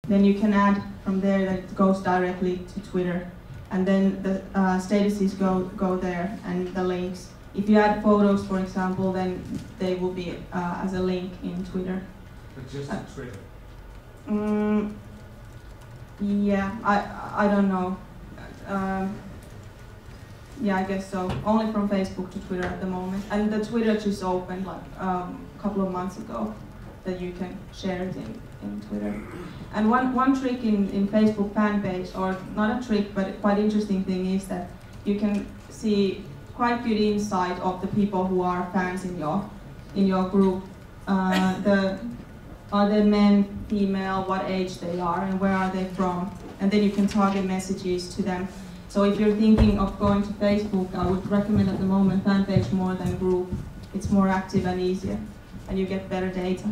then you can add from there that it goes directly to Twitter, and then the statuses go there, and the links. If you add photos, for example, then they will be as a link in Twitter. But just to Twitter? Yeah, I don't know. Yeah, I guess so. Only from Facebook to Twitter at the moment. And the Twitter just opened like a couple of months ago that you can share it in Twitter. And one trick in Facebook fan page, or not a trick, but a quite interesting thing is that you can see quite good insight of the people who are fans in your group. Are they men, female, what age they are, and where are they from? And then you can target messages to them. So if you're thinking of going to Facebook, I would recommend at the moment fan page more than group. It's more active and easier, and you get better data.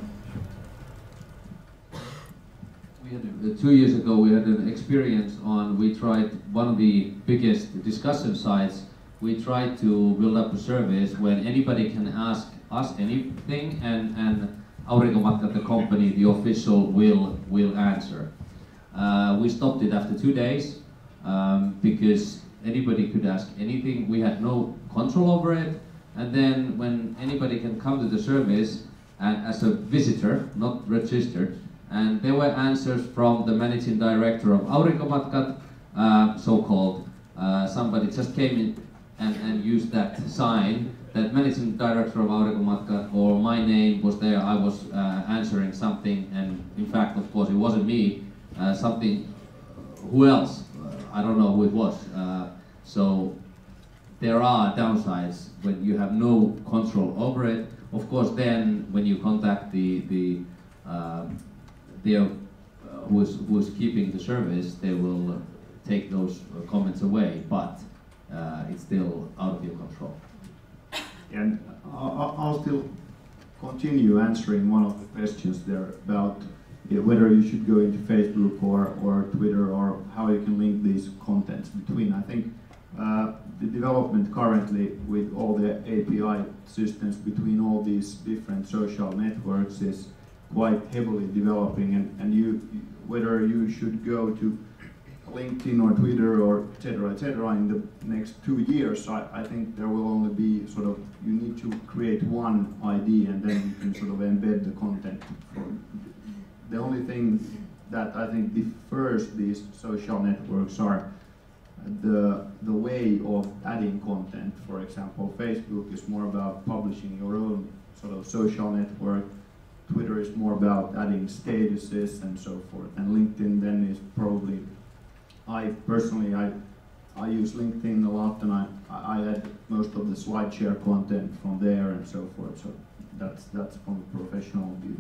We had, 2 years ago we had an experience we tried one of the biggest discussion sites. We tried to build up a service when anybody can ask us anything, and Aurinkomatkat, the company, the official, will answer. We stopped it after 2 days because anybody could ask anything. We had no control over it, and then when anybody can come to the service as a visitor, not registered, and there were answers from the managing director of Aurinkomatkat, so-called. Somebody just came in and used that sign that managing director of Aurinkomatkat, or my name was there. I was answering something, and in fact, of course, it wasn't me. Who else? I don't know who it was. So there are downsides when you have no control over it. Of course, then when you contact who's keeping the service, they will take those comments away, but it's still out of your control. And I'll still continue answering one of the questions there about whether you should go into Facebook or Twitter, or how you can link these contents between. I think the development currently with all the API systems between all these different social networks is quite heavily developing, and whether you should go to LinkedIn or Twitter or etc. in the next 2 years, I think there will only be sort of, you need to create one ID and then you can sort of embed the content. The only thing that I think differs these social networks are the way of adding content. For example, Facebook is more about publishing your own sort of social network. Twitter is more about adding statuses and so forth, and LinkedIn then is probably, I personally use LinkedIn a lot, and I add most of the SlideShare content from there and so forth. So that's from a professional view.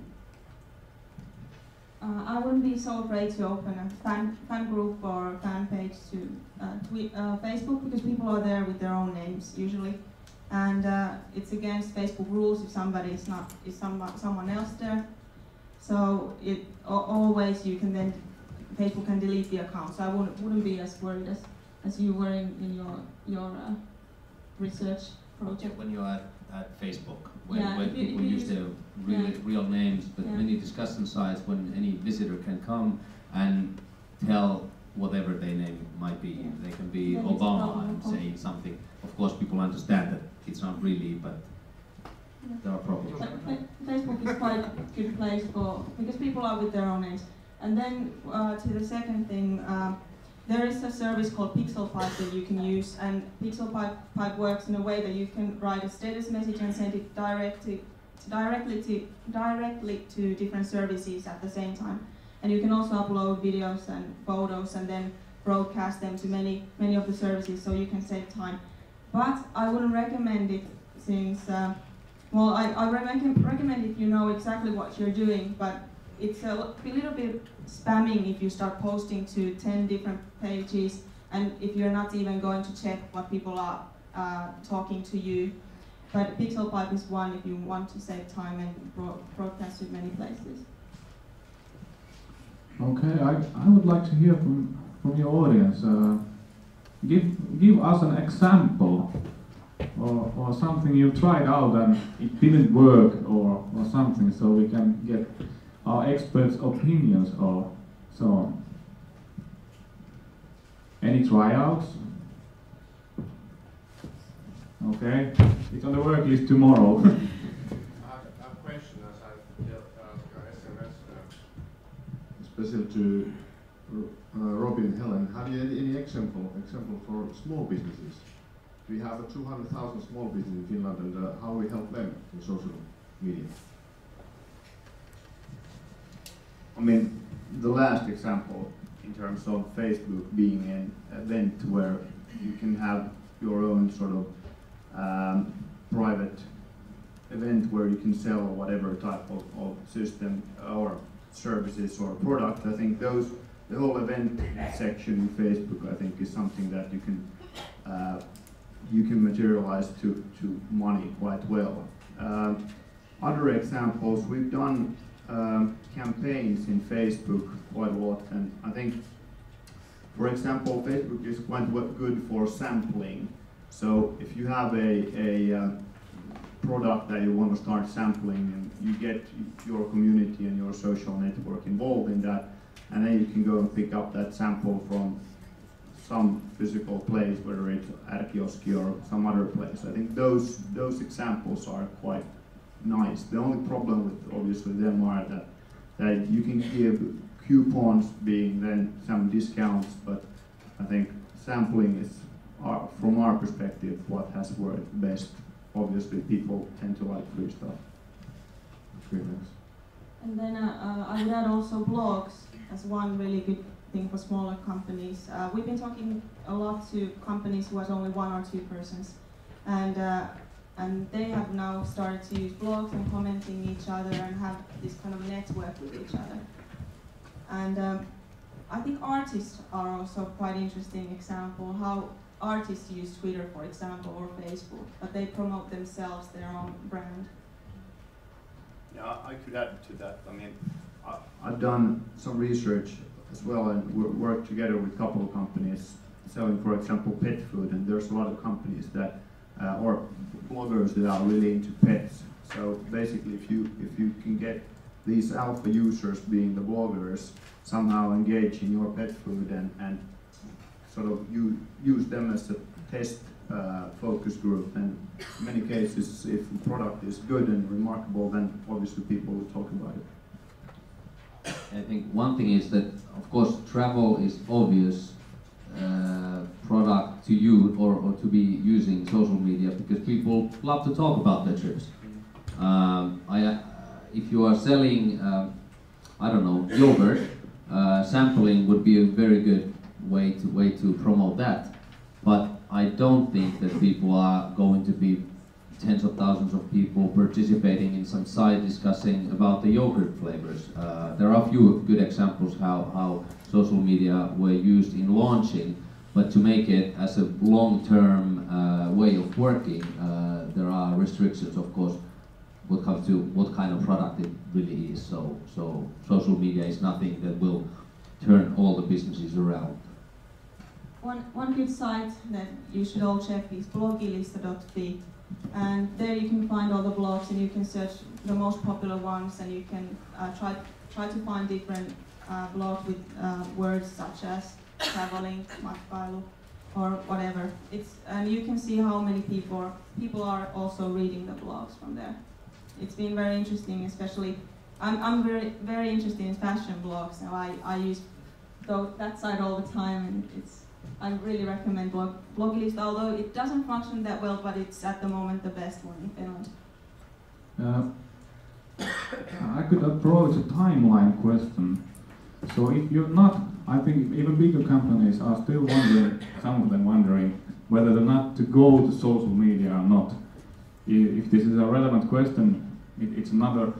I wouldn't be so afraid to open a fan group or fan page to Facebook, because people are there with their own names usually, and it's against Facebook rules if somebody is someone else there. So always you can then, Facebook can delete the account. So I wouldn't be as worried as you were in your research project. When you're at Facebook, when Yeah, people use their real names, but many discussion sites, when any visitor can come and tell whatever their name might be. Yeah. They can be Obama and say something. Of course, people understand that it's not really, but there are problems. Facebook is quite a good place because people are with their own names. And then to the second thing, there is a service called PixelPipe that you can use, and PixelPipe works in a way that you can write a status message and send it directly to different services at the same time. And you can also upload videos and photos and then broadcast them to many of the services, so you can save time. But I wouldn't recommend it since, well, I recommend if you know exactly what you're doing, but it's a little bit spamming if you start posting to 10 different pages, and if you're not even going to check what people are talking to you. But PixelPipe is one if you want to save time and broadcast to many places. Okay, I would like to hear from your audience. Give us an example or something you tried out and it didn't work or something, so we can get our experts' opinions or So, any tryouts? Okay, it's on the work list tomorrow. I have a question as I your SMS, especially to Robin and Helen. Have you any example for small businesses? We have 200,000 small businesses in Finland, and how we help them in social media? I mean, the last example in terms of Facebook being an event where you can have your own sort of private event where you can sell whatever type of system or services or product. I think the whole event section in Facebook, I think, is something that you can materialize to money quite well. Other examples, we've done campaigns in Facebook quite a lot, and I think, for example, Facebook is quite good for sampling. So if you have a product that you want to start sampling, and you get your community and your social network involved in that, and then you can go and pick up that sample from some physical place, whether it's at a kiosk or some other place. I think those examples are quite nice. The only problem with obviously them are that you can give coupons, being then some discounts, but I think sampling is, from our perspective, what has worked best. Obviously people tend to like free stuff. Okay, thanks. And then I would add also blogs as one really good thing for smaller companies. We've been talking a lot to companies who has only 1 or 2 persons, and they have now started to use blogs and commenting each other and have this kind of network with each other. And I think artists are also quite interesting example, how artists use Twitter, for example, or Facebook, but they promote themselves, their own brand. Yeah, I could add to that. I mean, I've done some research as well, and worked together with a couple of companies selling, for example, pet food, and there's a lot of companies that, or bloggers that are really into pets. So basically, if you can get these alpha users, being the bloggers, somehow engage in your pet food and sort of use them as a test focus group, and in many cases, if the product is good and remarkable, then obviously people will talk about it. I think one thing is that, of course, travel is obvious product to you or to be using social media, because people love to talk about their trips. If you are selling, I don't know, yogurt, sampling would be a very good way to promote that. But I don't think that people are going to be tens of thousands of people participating in some site discussing about the yogurt flavors. There are a few good examples how social media were used in launching, but to make it as a long-term way of working, there are restrictions, of course, what comes to what kind of product it really is. So social media is nothing that will turn all the businesses around. One good site that you should all check is blogilista.fi, and there you can find all the blogs, and you can search the most popular ones, and you can try to find different blogs with words such as traveling, matkailu, or whatever. And you can see how many people are also reading the blogs from there. It's been very interesting, especially I'm very interested in fashion blogs, so I use that site all the time, and I really recommend Blogilista, although it doesn't function that well, but it's at the moment the best one in Finland. I could approach a timeline question. So if you're not, I think even bigger companies are still wondering, some of them wondering, whether or not to go to social media or not. If this is a relevant question, it's another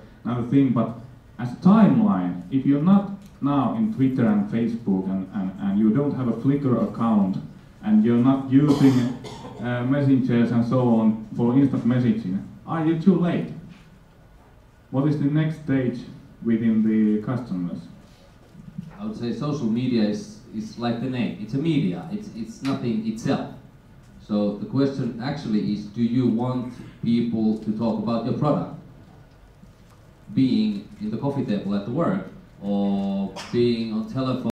thing, but as a timeline, if you're not now in Twitter and Facebook and you don't have a Flickr account and you're not using messengers and so on for instant messaging, are you too late? What is the next stage within the customers? I would say social media is like the name. It's a media. It's nothing itself. So the question actually is, do you want people to talk about your product? Being in the coffee table at the work, or being on telephone